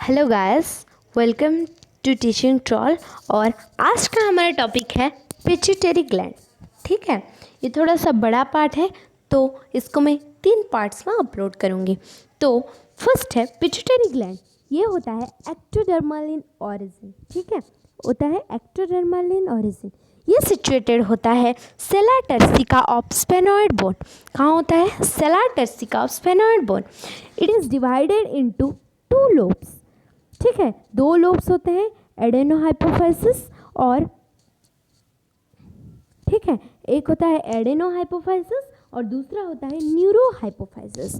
Hello guys, welcome to teaching troll. और आज का हमारा टॉपिक है पिट्यूटरी ग्लैंड। ठीक है, ये थोड़ा सा बड़ा पार्ट है तो इसको मैं 3 पार्ट्स में अपलोड करूँगी। तो फर्स्ट है पिट्यूटरी ग्लैंड। ये होता है एक्टोडर्मल इन ओरिजिन। ठीक है, होता है एक्टोडर्मल इन ओरिजिन। ये सिचुएटेड होता है sella turcica of sphenoid bone. कहाँ होता है? Sella turcica of sphenoid bone. It is divided into 2 lobes. ठीक है, 2 लोब्स होते हैं, एडेनोहाइपोफाइसिस और ठीक है, एक होता है एडेनोहाइपोफाइसिस और दूसरा होता है न्यूरोहाइपोफाइसिस।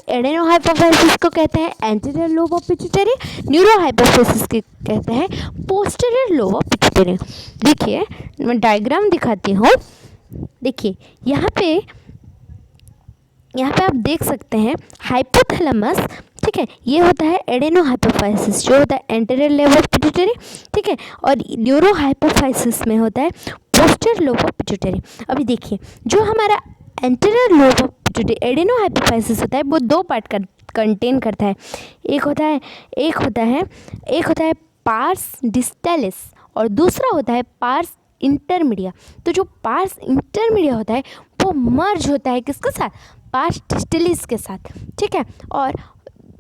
एडेनोहाइपोफाइसिस को कहते हैं anterior lobe of pituitary, neurohypophysis को कहते हैं पोस्टीरियर लोब ऑफ पिट्यूटरी। देखिए, मैं डायग्राम दिखाती हूँ। देखिए यहाँ पे आप देख सकते हैं हाइपोथैलेमस। ठीक है, ये होता है एडेनोहाइपोफाइसिस जो होता है एंटीरियर लोब ऑफ पिट्यूटरी। ठीक है, और न्यूरोहाइपोफाइसिस में होता है पोस्टीरियर लोब ऑफ पिट्यूटरी। अभी देखिए, जो हमारा एंटीरियर लोब ऑफ पिट्यूटरी एडेनोहाइपोफाइसिस होता है वो 2 पार्ट कंटेन करता है। एक होता है पार्स डिस्टैलिस और दूसरा होता है पार्स इंटरमीडिया। तो जो पार्स इंटरमीडिया होता है वो मर्ज होता है किसके साथ? पार्स डिस्टैलिस के साथ। ठीक है, और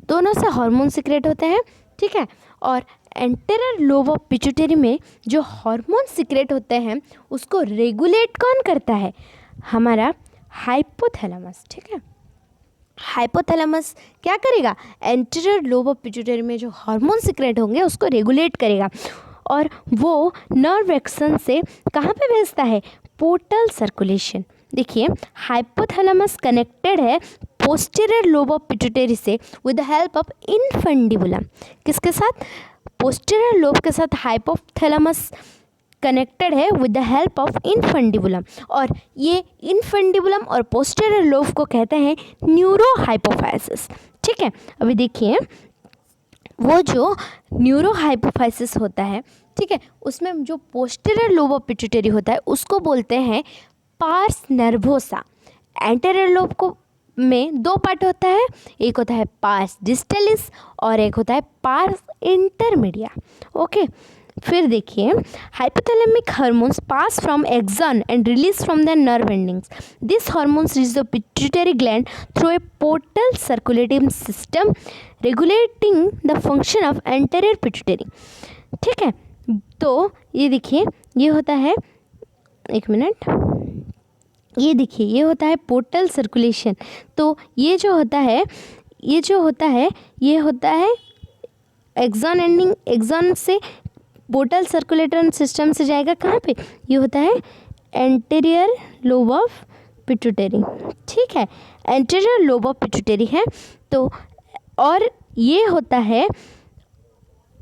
दोनों से हार्मोन सीक्रेट होते हैं। ठीक है, और एंटीरियर लोब ऑफ पिट्यूटरी में जो हार्मोन सीक्रेट होते हैं उसको रेगुलेट कौन करता है? हमारा हाइपोथैलेमस। ठीक है, हाइपोथैलेमस क्या करेगा? एंटीरियर लोब ऑफ पिट्यूटरी में जो हार्मोन सीक्रेट होंगे उसको रेगुलेट करेगा और वो नर्व एक्शन से कहाँ पे भेजता है? Portal circulation. देखिए, हाइपोथैलेमस कनेक्टेड है पोस्टीरियर लोब ऑफ पिट्यूटरी से with the help of infundibulum. किसके साथ? पोस्टीरियर लोब के साथ हाइपोथैलेमस कनेक्टेड है with the help of infundibulum, और ये इनफंडिबुलम और पोस्टीरियर लोब को कहते हैं न्यूरोहाइपोफाइसिस। ठीक है, अभी देखिए, वो जो न्यूरोहाइपोफाइसिस होता है, ठीक है, उसमें जो पोस्टीरियर लोब ऑफ पिट्यूटरी होता है उसको बोलते हैं पार्स नर्वोसा। एंटीरियर लोब को में 2 पार्ट होता है, एक होता है पार्स डिस्टैलिस और एक होता है पार्स इंटरमीडिया। ओके, फिर देखिए, hypothalamic hormones pass from axon and release from the nerve endings. This hormones reach the pituitary gland through a portal circulating system regulating the function of anterior pituitary. ठीक है, तो ये देखिए, ये होता है, एक मिनट, ये देखिए, ये होता है पोर्टल सर्कुलेशन। तो ये जो होता है ये होता है एक्सॉन एंडिंग, एक्सॉन से पोर्टल सर्कुलेटर सिस्टम से जाएगा कहाँ पे? ये होता है एंटीरियर लोब ऑफ पिट्यूटरी। ठीक है, एंटीरियर लोब ऑफ पिट्यूटरी है। तो और ये होता है,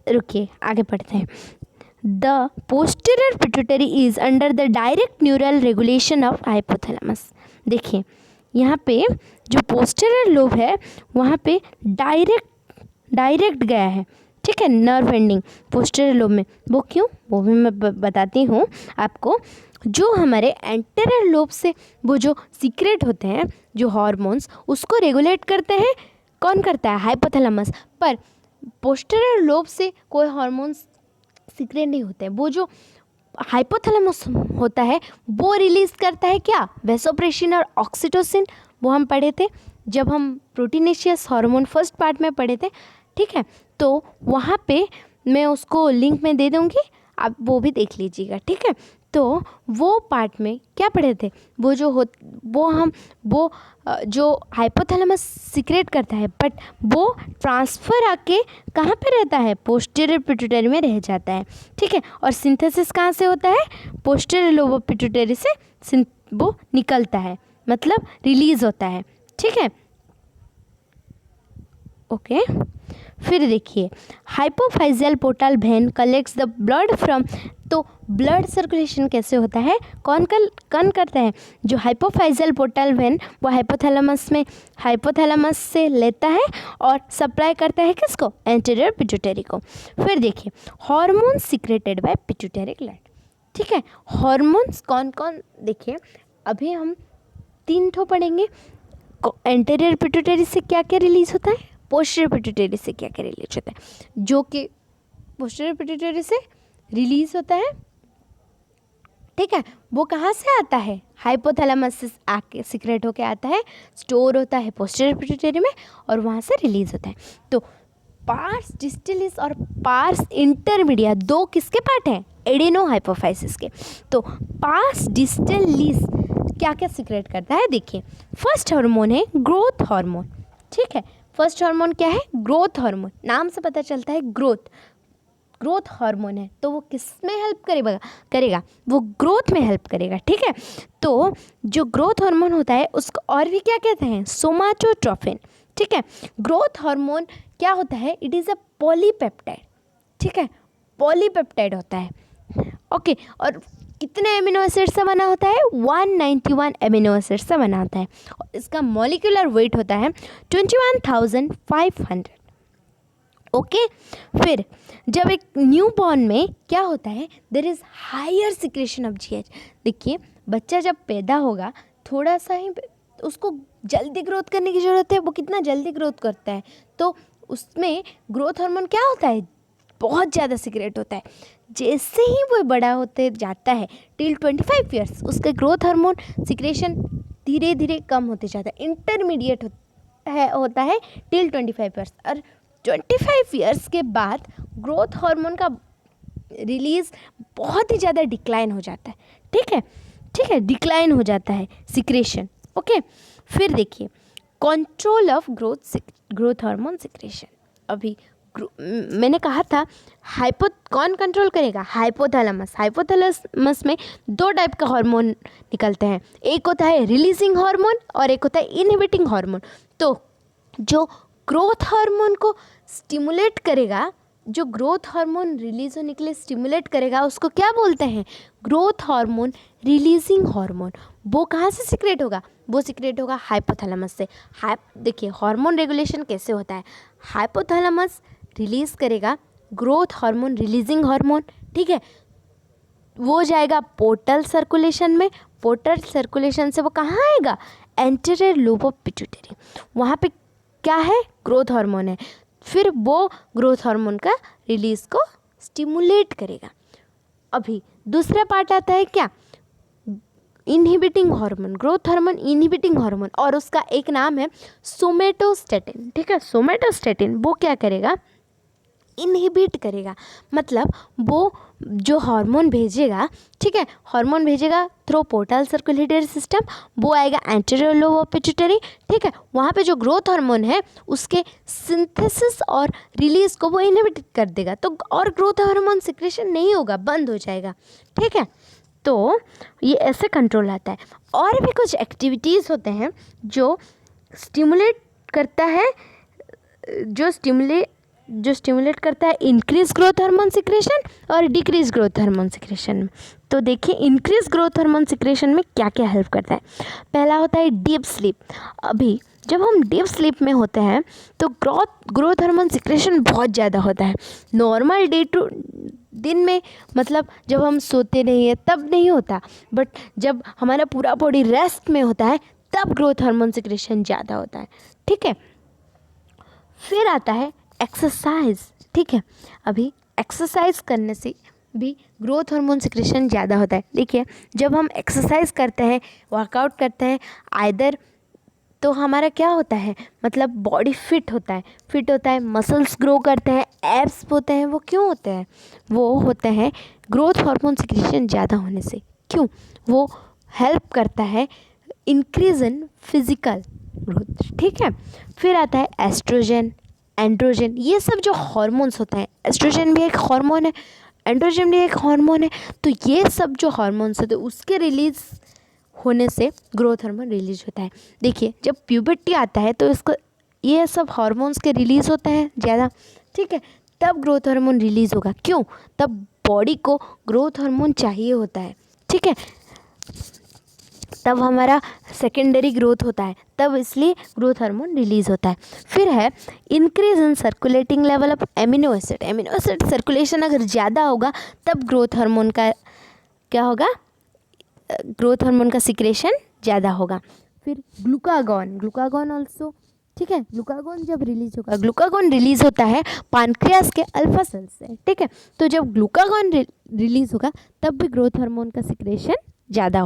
रुकिए आगे पढ़ते हैं। The posterior pituitary is under the direct neural regulation of hypothalamus। देखिए, यहाँ पे जो पोस्टीरियर लोब है वहाँ पे डायरेक्ट गया है। ठीक है, नर्व एंडिंग पोस्टीरियर लोब में। वो क्यों? वो भी मैं बताती हूँ आपको। जो हमारे एंटीरियर लोब से वो जो सीक्रेट होते हैं जो हार्मोन्स, उसको रेगुलेट करते हैं कौन करता है? हाइपोथैलेमस। पर पोस्टीरियर लोब से कोई हार्मोन्स सीक्रेट नहीं होते हैं। वो जो हाइपोथैलेमस होता है वो रिलीज करता है क्या? वैसोप्रेसिन और ऑक्सीटोसिन। वो हम पढ़े थे जब हम प्रोटीनेशियस हार्मोन फर्स्ट पार्ट में पढ़े थे। ठीक है, तो वहाँ पे मैं उसको लिंक में दे दूँगी, आप वो भी देख लीजिएगा। ठीक है, तो वो पार्ट में क्या पढ़े थे? वो जो हाइपोथैलेमस सीक्रेट करता है, बट वो ट्रांसफ़र आके कहाँ पे रहता है? पोस्टीरियर पिट्यूटरी में रह जाता है। ठीक है, और सिंथेसिस कहाँ से होता है? पोस्टीरियर लोब ऑफ पिट्यूटरी से वो निकलता है, मतलब रिलीज होता है। ठीक है, ओके। फिर देखिए, hypophyseal portal vein collects the blood from. तो ब्लड सर्कुलेशन कैसे होता है? कौन करता है? जो हाइपोफाइजियल पोर्टल वेन वो हाइपोथैलेमस से लेता है और सप्लाई करता है किसको? एंटीरियर पिट्यूटरी को। फिर देखिए, hormone secreted by pituitary gland. ठीक है, हार्मोन्स कौन कौन? देखिए, अभी हम 3 ठो पढ़ेंगे। एंटीरियर पिट्यूटरी से क्या क्या रिलीज होता है? पोस्टीरियर पिट्यूटरी से क्या क्या रिलीज होता है, जो कि पोस्टीरियर पिट्यूटरी से रिलीज होता है, ठीक है। वो कहाँ से आता है, हाइपोथैलेमस से आके सीक्रेट होके आता है, स्टोर होता है पोस्टीरियर पिट्यूटरी में और वहाँ से रिलीज होता है। तो पार्स डिस्टलिस और पार्स इंटरमीडिया दो किसके पार्ट हैं, एडेनो हाइपोफाइसिस के। तो पार्स डिस्टलिस क्या क्या सीक्रेट करता है, देखिए फर्स्ट हार्मोन है ग्रोथ हार्मोन, ठीक है। फर्स्ट हार्मोन क्या है, ग्रोथ हार्मोन, नाम से पता चलता है ग्रोथ हार्मोन है, तो वो किस में हेल्प करेगा, वो ग्रोथ में हेल्प करेगा, ठीक है। तो जो ग्रोथ हार्मोन होता है उसको और भी क्या कहते हैं, सोमाटोट्रोफिन, ठीक है। ग्रोथ हार्मोन क्या होता है, इट इज़ अ पॉलीपेप्टाइड, ठीक है, पॉलीपेप्टाइड होता है, ओके। और कितने एमिनो एसिड से बना होता है, 191 एमिनो एसिड से बना होता है। और इसका मॉलिक्यूलर वेट होता है 21,500, ओके। फिर जब एक न्यू बॉर्न में क्या होता है, there is higher secretion of GH. देखिए बच्चा जब पैदा होगा थोड़ा सा ही उसको जल्दी ग्रोथ करने की ज़रूरत है, वो कितना जल्दी ग्रोथ करता है, तो उसमें ग्रोथ हार्मोन क्या होता है, बहुत ज़्यादा सिक्रेट होता है। जैसे ही वो बड़ा होते जाता है टिल 25 ईयर्स उसका ग्रोथ हार्मोन सिक्रेशन धीरे धीरे कम होते जाता है, इंटरमीडिएट होता है टिल 25 ईयर्स। और 25 ईयर्स के बाद ग्रोथ हार्मोन का रिलीज़ बहुत ही ज़्यादा डिक्लाइन हो जाता है, ठीक है, डिक्लाइन हो जाता है सिक्रेशन, ओके। फिर देखिए control of growth hormone secretion, अभी मैंने कहा था कौन कंट्रोल करेगा, हाइपोथैलेमस में दो टाइप का हार्मोन निकलते हैं, एक होता है रिलीजिंग हार्मोन और एक होता है इनहिबिटिंग हार्मोन। तो जो ग्रोथ हार्मोन को स्टिमुलेट करेगा, जो ग्रोथ हार्मोन रिलीज होने के लिए स्टिमुलेट करेगा उसको क्या बोलते हैं, ग्रोथ हार्मोन रिलीजिंग हार्मोन। वो कहाँ से सिक्रेट होगा, वो सिक्रेट होगा हाइपोथैलेमस से। देखिए हार्मोन रेगुलेशन कैसे होता है, हाइपोथैलेमस रिलीज करेगा ग्रोथ हार्मोन रिलीजिंग हार्मोन, ठीक है। वो जाएगा पोर्टल सर्कुलेशन में, पोर्टल सर्कुलेशन से वो कहाँ आएगा, एंटीरियर लोब ऑफ पिट्यूटरी, वहाँ पे क्या है, ग्रोथ हार्मोन है। फिर वो ग्रोथ हार्मोन का रिलीज को स्टिमुलेट करेगा। अभी दूसरा पार्ट आता है क्या, inhibiting hormone, growth hormone inhibiting hormone, और उसका एक नाम है सोमेटोस्टेटिन, ठीक है। सोमेटोस्टेटिन वो क्या करेगा, इनहिबिट करेगा, मतलब वो जो हार्मोन भेजेगा, ठीक है, हार्मोन भेजेगा थ्रू पोर्टल सर्कुलेटरी सिस्टम, वो आएगा एंटीरियर लोब ऑफ पिट्यूटरी, ठीक है। वहाँ पे जो ग्रोथ हार्मोन है उसके सिंथेसिस और रिलीज को वो इनहिबिट कर देगा, तो और ग्रोथ हार्मोन सिक्रेशन नहीं होगा, बंद हो जाएगा, ठीक है। तो ये ऐसे कंट्रोल आता है। और भी कुछ एक्टिविटीज़ होते हैं जो स्टिमुलेट करता है, जो स्टिमुलेट करता है इंक्रीज ग्रोथ हार्मोन सिक्रेशन और डिक्रीज ग्रोथ हार्मोन सिक्रेशन में। तो देखिए इंक्रीज ग्रोथ हार्मोन सिक्रेशन में क्या क्या हेल्प करता है। पहला होता है डीप स्लीप। अभी जब हम डीप स्लीप में होते हैं तो ग्रोथ हार्मोन सिक्रेशन बहुत ज़्यादा होता है। नॉर्मल दिन में मतलब जब हम सोते नहीं हैं तब नहीं होता, बट जब हमारा पूरा बॉडी रेस्ट में होता है तब ग्रोथ हार्मोन सिक्रेशन ज़्यादा होता है, ठीक है। फिर आता है एक्सरसाइज, ठीक है। अभी एक्सरसाइज करने से भी ग्रोथ हार्मोन सिक्रेशन ज़्यादा होता है। देखिए जब हम एक्सरसाइज करते हैं, वर्कआउट करते हैं, आइदर तो हमारा क्या होता है, मतलब बॉडी फिट होता है, मसल्स ग्रो करते हैं, एब्स होते हैं, वो क्यों होते हैं, वो होते हैं ग्रोथ हार्मोन सिक्रेशन ज़्यादा होने से। क्यों, वो हेल्प करता है इंक्रीज इन फिजिकल ग्रोथ, ठीक है। फिर आता है एस्ट्रोजन, एंड्रोजन, ये सब जो हार्मोन्स होते हैं, एस्ट्रोजन भी एक हार्मोन है, एंड्रोजन भी एक हार्मोन है, तो ये सब जो हार्मोन्स होते हैं उसके रिलीज होने से ग्रोथ हार्मोन रिलीज होता है। देखिए जब प्यूबर्टी आता है तो इसको ये सब हार्मोन्स के रिलीज़ होते हैं ज़्यादा, ठीक है, तब ग्रोथ हार्मोन रिलीज़ होगा। क्यों, तब बॉडी को ग्रोथ हार्मोन चाहिए होता है, ठीक है, तब हमारा सेकेंडरी ग्रोथ होता है, तब इसलिए ग्रोथ हार्मोन रिलीज़ होता है। फिर है increase in circulating level of amino acid. Amino acid circulation अगर ज़्यादा होगा तब ग्रोथ हार्मोन का क्या होगा, ग्रोथ हार्मोन का सिक्रेशन ज़्यादा होगा। फिर ग्लूकागॉन ऑल्सो ठीक है। ग्लूकागोन जब रिलीज होगा, ग्लूकागोन रिलीज होता है पानक्रियास के अल्फा सेल्स से, ठीक है। तो जब ग्लूकागोन रिलीज होगा तब भी ग्रोथ हार्मोन का सिक्रेशन ज़्यादा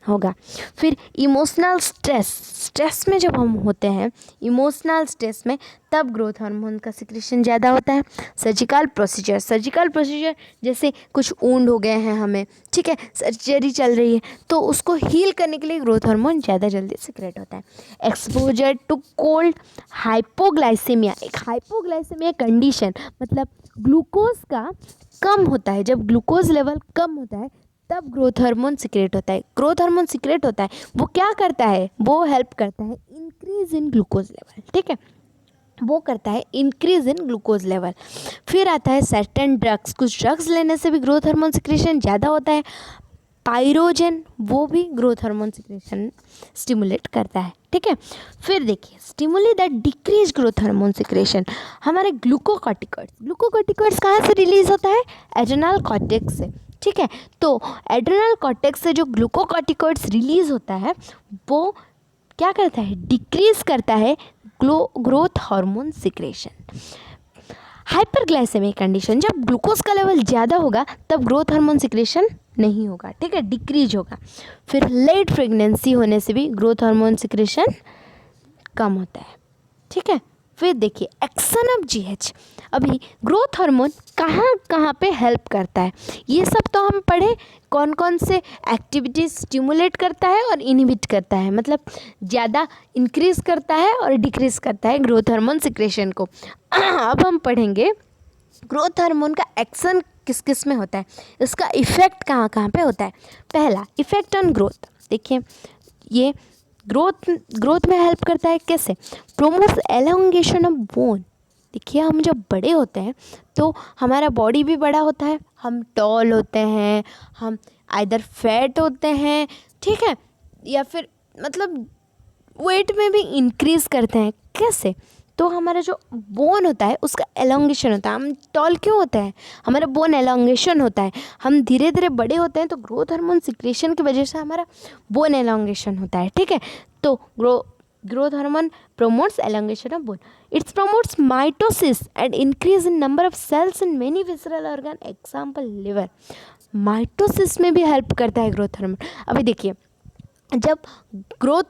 होगा। फिर इमोशनल स्ट्रेस में जब हम होते हैं, इमोशनल स्ट्रेस में, तब ग्रोथ हार्मोन का सिक्रेशन ज़्यादा होता है। सर्जिकल प्रोसीजर जैसे कुछ वुंड हो गए हैं हमें, ठीक है, सर्जरी चल रही है, तो उसको हील करने के लिए ग्रोथ हार्मोन ज़्यादा जल्दी सिक्रेट होता है। एक्सपोजर टू कोल्ड, हाइपोग्लाइसेमिया, एक हाइपोग्लाइसेमिया कंडीशन, मतलब ग्लूकोज का कम होता है, जब ग्लूकोज लेवल कम होता है तब ग्रोथ हार्मोन सिक्रेट होता है। ग्रोथ हार्मोन सिक्रेट होता है, वो क्या करता है, वो हेल्प करता है इंक्रीज इन ग्लूकोज लेवल, ठीक है, वो करता है इंक्रीज इन ग्लूकोज लेवल। फिर आता है सर्टेन ड्रग्स, कुछ ड्रग्स लेने से भी ग्रोथ हार्मोन सिक्रेशन ज़्यादा होता है। पायरोजन, वो भी ग्रोथ हार्मोन सिक्रेशन स्टिमुलेट करता है, ठीक है। फिर देखिए stimulate that decrease growth hormone secretion, हमारे ग्लूकोकॉर्टिकॉइड्स कहाँ से रिलीज होता है, एड्रेनल कॉर्टेक्स से, ठीक है। तो एड्रेनल कॉर्टेक्स से जो ग्लूकोकॉर्टिकॉइड्स रिलीज होता है वो क्या करता है, डिक्रीज करता है growth hormone secretion. Hyperglycaemic condition, जब ग्लूकोज का लेवल ज़्यादा होगा तब ग्रोथ हार्मोन सिक्रेशन नहीं होगा, ठीक है, डिक्रीज होगा। फिर लेट प्रेगनेंसी होने से भी ग्रोथ हार्मोन सिक्रेशन कम होता है, ठीक है। फिर देखिए एक्शन ऑफ जीएच, अभी ग्रोथ हार्मोन कहाँ कहाँ पे हेल्प करता है, ये सब तो हम पढ़े, कौन कौन से एक्टिविटीज़ स्टिमुलेट करता है और इनहिबिट करता है, मतलब ज़्यादा इंक्रीज़ करता है और डिक्रीज़ करता है ग्रोथ हार्मोन सिक्रेशन को। अब हम पढ़ेंगे ग्रोथ हार्मोन का एक्शन किस किस में होता है, इसका इफ़ेक्ट कहाँ कहाँ पे होता है। पहला इफ़ेक्ट ऑन ग्रोथ, देखिए ये ग्रोथ में हेल्प करता है, कैसे, प्रोमोट्स एलोंगेशन ऑफ बोन। देखिए हम जब बड़े होते हैं तो हमारा बॉडी भी बड़ा होता है, हम टॉल होते हैं, हम आइदर फैट होते हैं, ठीक है, या फिर मतलब वेट में भी इंक्रीज़ करते हैं, कैसे, तो हमारा जो बोन होता है उसका एलोंगेशन होता है। हम टॉल क्यों होते हैं, हमारा बोन एलोंगेशन होता है, हम धीरे धीरे बड़े होते हैं तो ग्रोथ हार्मोन सिक्रेशन की वजह से हमारा बोन एलोंगेशन होता है, ठीक है। तो growth hormone promotes elongation of bone. It promotes mitosis and increase in number of cells in many visceral organ, example liver. Mitosis में भी हेल्प करता है ग्रोथ हार्मोन। अभी देखिए जब ग्रोथ,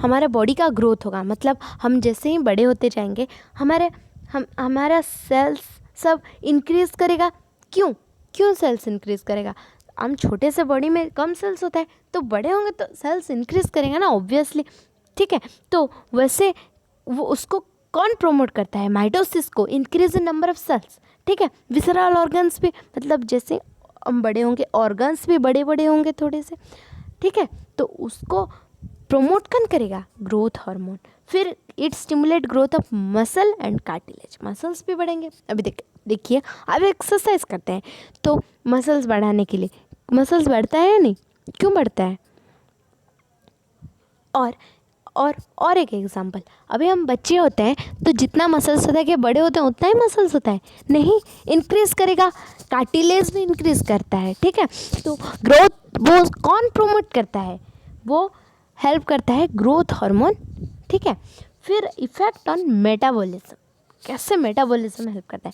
हमारा बॉडी का ग्रोथ होगा, मतलब हम जैसे ही बड़े होते जाएंगे हमारा सेल्स सब इंक्रीज़ करेगा। क्यों सेल्स इंक्रीज़ करेगा, हम छोटे से बॉडी में कम सेल्स होता है तो बड़े होंगे तो सेल्स इंक्रीज़ करेंगे ना, ऑब्वियसली, ठीक है। तो वैसे वो उसको कौन प्रमोट करता है, माइटोसिस को, increase in number of cells, ठीक है। विसरल ऑर्गन्स भी, मतलब जैसे हम बड़े होंगे ऑर्गन्स भी बड़े बड़े होंगे थोड़े से, ठीक है, तो उसको प्रमोट कौन करेगा, ग्रोथ हार्मोन। फिर it stimulate growth of muscle and cartilage, muscles भी बढ़ेंगे। अभी देखिए अब एक्सरसाइज करते हैं तो मसल्स बढ़ाने के लिए, मसल्स बढ़ता है या नहीं, क्यों बढ़ता है। और एक एग्जांपल, अभी हम बच्चे होते हैं तो जितना मसल्स होता है कि बड़े होते हैं उतना ही मसल्स होता है, नहीं, इंक्रीज़ करेगा, कार्टिलेज भी इंक्रीज़ करता है, ठीक है। तो ग्रोथ वो कौन प्रमोट करता है, वो हेल्प करता है ग्रोथ हार्मोन, ठीक है। फिर इफेक्ट ऑन मेटाबॉलिज्म, कैसे मेटाबॉलिज्म हेल्प करता है,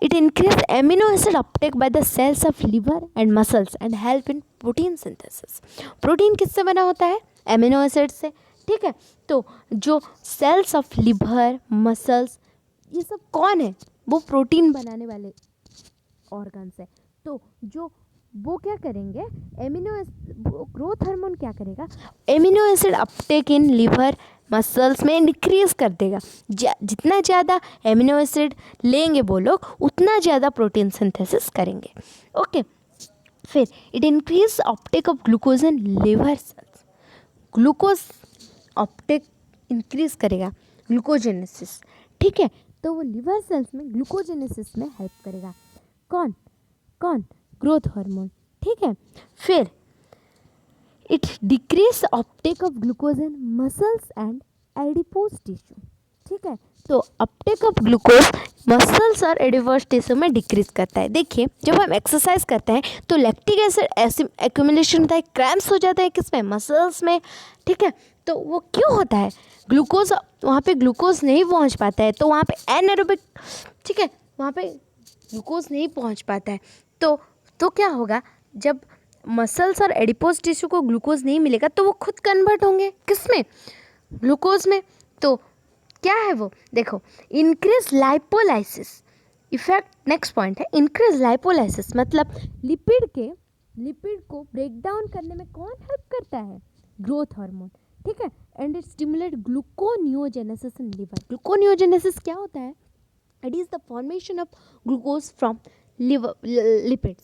it increase amino acid uptake by the cells of liver and muscles and help in protein synthesis. Protein किससे बना होता है, एमिनो एसिड से, ठीक है। तो जो सेल्स ऑफ लिवर मसल्स ये सब कौन है, वो प्रोटीन बनाने ऑर्गन्स है। तो जो वो क्या करेंगे, ग्रोथ हार्मोन क्या करेगा, amino acid Uptake in liver muscles में इंक्रीज कर देगा। जितना ज़्यादा एमिनो एसिड लेंगे वो लोग उतना ज़्यादा प्रोटीन सिंथेसिस करेंगे, ओके। फिर it increase Uptake of glucose in liver cells, glucose Uptake increase करेगा, ग्लूकोजेनेसिस, ठीक है। तो वो लिवर सेल्स में ग्लूकोजेनेसिस में हेल्प करेगा, कौन, ग्रोथ हार्मोन, ठीक है। फिर it decrease Uptake of glucose in muscles and adipose tissue, ठीक है। तो अपटेक ऑफ ग्लूकोज मसल्स और एडिपोज टिश्यू में डिक्रीज करता है। देखिए जब हम एक्सरसाइज करते हैं तो लैक्टिक एसिड एक्यूमुलेशन होता है, क्रैम्प्स हो जाता है किसमें, मसल्स में, ठीक है। तो वो क्यों होता है? ग्लूकोज, वहाँ पे ग्लूकोज नहीं पहुँच पाता है, तो वहाँ पे एनारोबिक, ठीक है, वहाँ पे ग्लूकोज नहीं पहुँच पाता है, तो क्या होगा, जब मसल्स और एडिपोज टिश्यू को ग्लूकोज नहीं मिलेगा तो वो खुद कन्वर्ट होंगे किस में? ग्लूकोज में। तो क्या है वो, देखो, increase lipolysis effect. Next point है इंक्रीज लाइपोलाइसिस, मतलब लिपिड को ब्रेक डाउन करने में कौन हेल्प करता है? ग्रोथ हार्मोन, ठीक है। And it stimulate gluconeogenesis in liver. Gluconeogenesis क्या होता है? It is the formation of glucose from lipid.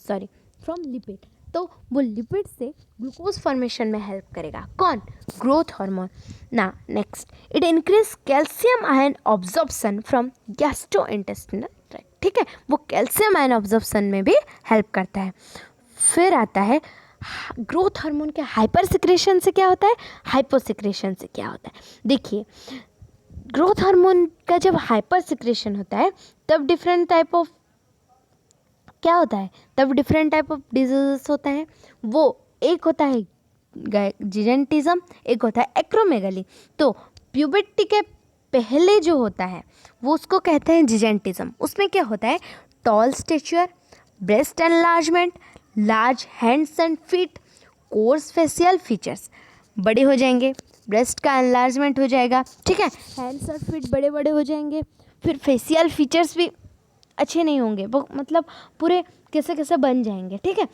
तो वो लिपिड से ग्लूकोज फॉर्मेशन में हेल्प करेगा कौन? ग्रोथ हार्मोन ना। Next, it increase calcium ion absorption from gastrointestinal tract, ठीक है, वो कैल्शियम आयन ऑब्जॉर्प्शन में भी हेल्प करता है। फिर आता है ग्रोथ हार्मोन के हाइपर सिक्रेशन से क्या होता है, हाइपो सिक्रेशन से क्या होता है। देखिए, ग्रोथ हार्मोन का जब हाइपर सिक्रेशन होता है तब डिफरेंट टाइप ऑफ क्या होता है, तब डिफरेंट टाइप ऑफ डिजीजेस होता है। वो एक होता है जिजेंटिज्म, एक होता है एक्रोमेगाली। तो प्यूबर्टी के पहले जो होता है वो उसको कहते हैं जिजेंटिज्म। उसमें क्या होता है, tall stature, breast enlargement, large hands and feet, course facial features, बड़े हो जाएंगे, ब्रेस्ट का एनलार्जमेंट हो जाएगा, ठीक है, हैंड्स और फीट बड़े बड़े हो जाएंगे, फिर फेशियल फीचर्स भी अच्छे नहीं होंगे, वो मतलब पूरे कैसे कैसे बन जाएंगे, ठीक है।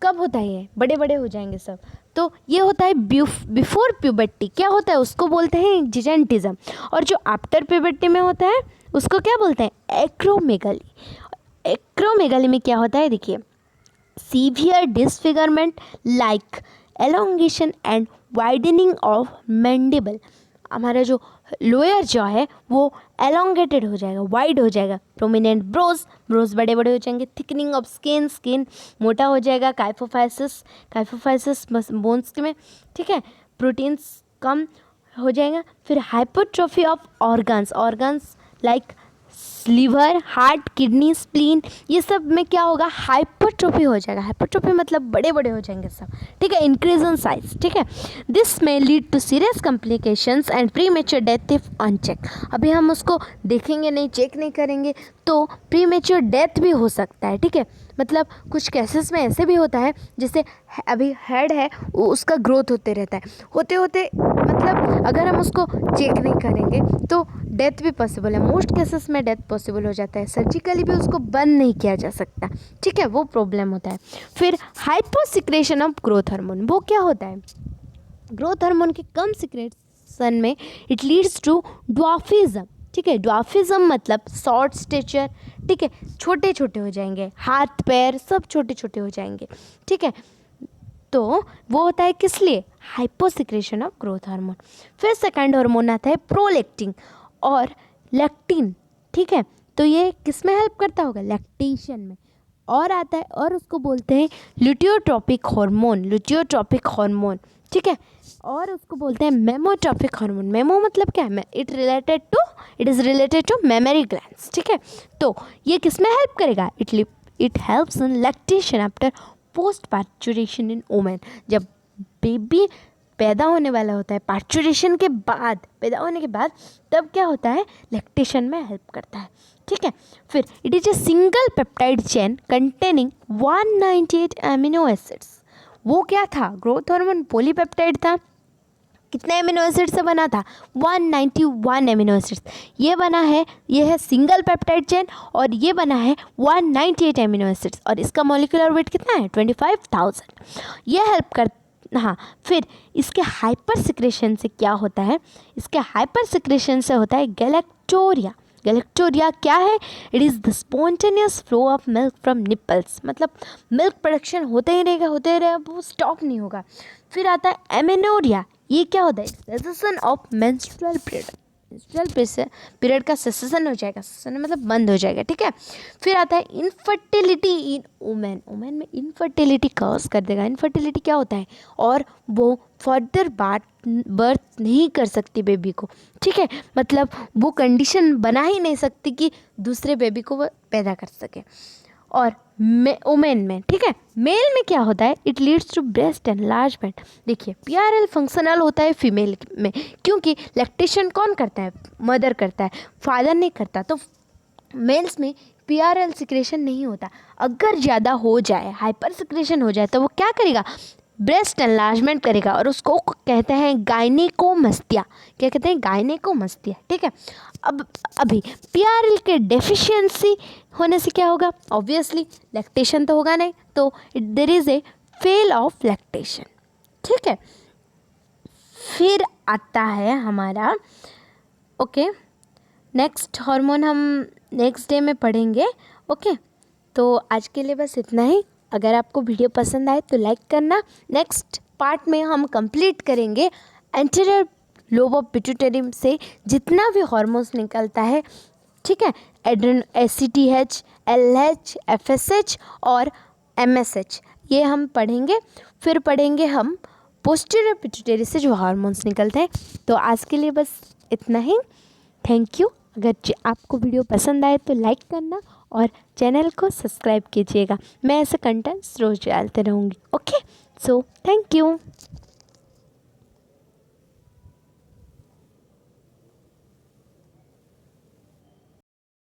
कब होता है ये, बड़े बड़े हो जाएंगे सब। तो ये होता है बिफोर प्यूबर्टी, क्या होता है, उसको बोलते हैं जिजेंटिज्म। और जो आफ्टर प्यूबर्टी में होता है उसको क्या बोलते हैं, एक्रोमेगाली। एक्रोमेगाली में क्या होता है, देखिए, severe disfigurement like elongation and widening of mandible. हमारा जो लोअर जॉ है वो एलोंगेटेड हो जाएगा, वाइड हो जाएगा। प्रोमिनेंट ब्रोज बड़े बड़े हो जाएंगे। थिकनिंग ऑफ स्किन मोटा हो जाएगा। काइफोफाइसिस बोन्स में, ठीक है, प्रोटीन्स कम हो जाएगा। फिर hypertrophy of organs like liver, heart, kidney, spleen, ये सब में क्या होगा, हाइपरट्रोफी हो जाएगा। हाइपरट्रोफी मतलब बड़े बड़े हो जाएंगे सब, ठीक है, इंक्रीज इन साइज, ठीक है। दिस में lead to serious complications and premature death if unchecked. अभी हम उसको देखेंगे नहीं, चेक नहीं करेंगे तो प्रीमेच्योर डेथ भी हो सकता है, ठीक है। मतलब कुछ केसेस में ऐसे भी होता है, जैसे अभी हेड है उसका ग्रोथ होते रहता है, होते होते मतलब अगर हम उसको चेक नहीं करेंगे तो डेथ भी पॉसिबल है। मोस्ट केसेस में डेथ पॉसिबल हो जाता है, सर्जिकली भी उसको बंद नहीं किया जा सकता, ठीक है, वो प्रॉब्लम होता है। फिर हाइपोसिक्रेशन ऑफ ग्रोथ हार्मोन, वो क्या होता है, ग्रोथ हार्मोन के कम सिक्रेशन में इट लीड्स टू ड्वार्फिज्म, ठीक है। ड्वार्फिज्म मतलब शॉर्ट स्टेचर, ठीक है, छोटे छोटे हो जाएंगे, हाथ पैर सब छोटे छोटे हो जाएंगे, ठीक है। तो वो होता है किस लिए, हाइपोसिक्रेशन ऑफ ग्रोथ हार्मोन। फिर सेकंड हार्मोन आता है प्रोलेक्टिन और लैक्टिन, ठीक है। तो ये किस में हेल्प करता होगा, लैक्टेशन में। और आता है, और उसको बोलते हैं ल्यूटियोट्रोपिक हार्मोन, ठीक है। और उसको बोलते हैं मेमोट्रोपिक हार्मोन। मेमो मतलब क्या है, it is related to memory glands, ठीक है। तो ये किस में हेल्प करेगा, it helps in lactation after post parturition in women. जब बेबी पैदा होने वाला होता है, पार्चुरेशन के बाद, पैदा होने के बाद, तब क्या होता है, लैक्टेशन में हेल्प करता है, ठीक है। फिर it is a single peptide chain containing 198 amino acids. वो क्या था, ग्रोथ हार्मोन पॉलीपेप्टाइड था। कितने एमिनो एसिड से बना था, 191 एमिनो एसिड्स। ये बना है, ये है सिंगल पेप्टाइड चेन, और ये बना है 198 एमिनो एसिड्स, और इसका मॉलिक्यूलर वेट कितना है, 25,000। ये हेल्प कर, हाँ। फिर इसके हाइपर सिक्रेशन से क्या होता है, इसके हाइपर सिक्रेशन से होता है गैलेक्टोरिया। गैलेक्टोरिया क्या है, it is the spontaneous flow of milk from nipples. मतलब मिल्क प्रोडक्शन होते ही रहेगा, वो स्टॉप नहीं होगा। फिर आता है एमेनोरिया, ये क्या होता है, सेसेशन ऑफ मेंस्ट्रुअल पीरियड का सेसेशन हो जाएगा, सेसेशन मतलब बंद हो जाएगा, ठीक है। फिर आता है इनफर्टिलिटी इन वुमेन में इनफर्टिलिटी कॉज कर देगा। इनफर्टिलिटी क्या होता है, और वो फर्दर बर्थ नहीं कर सकती बेबी को, ठीक है। मतलब वो कंडीशन बना ही नहीं सकती कि दूसरे बेबी को वो पैदा कर सके। और वुमेन में, ठीक है। मेल में क्या होता है, it leads to breast enlargement. देखिए PRL फंक्शनल होता है फीमेल में, क्योंकि लैक्टेशन कौन करता है, मदर करता है, फादर नहीं करता। तो मेल्स में PRL सिक्रेशन नहीं होता। अगर ज़्यादा हो जाए, हाइपर सिक्रेशन हो जाए, तो वो क्या करेगा, ब्रेस्ट एनलार्जमेंट करेगा और उसको कहते हैं गायनेकोमस्तिया। क्या कहते हैं, गायनेकोमस्तिया, ठीक है। अब अभी PRL के डेफिशिएंसी होने से क्या होगा, ऑब्वियसली लैक्टेशन तो होगा नहीं, तो there is a fail of lactation, ठीक है। फिर आता है हमारा, ओके, नेक्स्ट हार्मोन हम नेक्स्ट डे में पढ़ेंगे, ओके। तो आज के लिए बस इतना ही। अगर आपको वीडियो पसंद आए तो लाइक करना। नेक्स्ट पार्ट में हम कंप्लीट करेंगे एंटीरियर लोब ऑफ पिट्यूटरी से जितना भी हार्मोन्स निकलता है, ठीक है, ACTH, LH, FSH और MSH, ये हम पढ़ेंगे। फिर पढ़ेंगे हम पोस्टीरियर पिट्यूटरी से जो हार्मोन्स निकलते हैं। तो आज के लिए बस इतना ही। Thank you. अगर आपको वीडियो पसंद आए तो लाइक करना और चैनल को सब्सक्राइब कीजिएगा। मैं ऐसे कंटेंट्स रोज़ डालते रहूँगी, ओके। So thank you.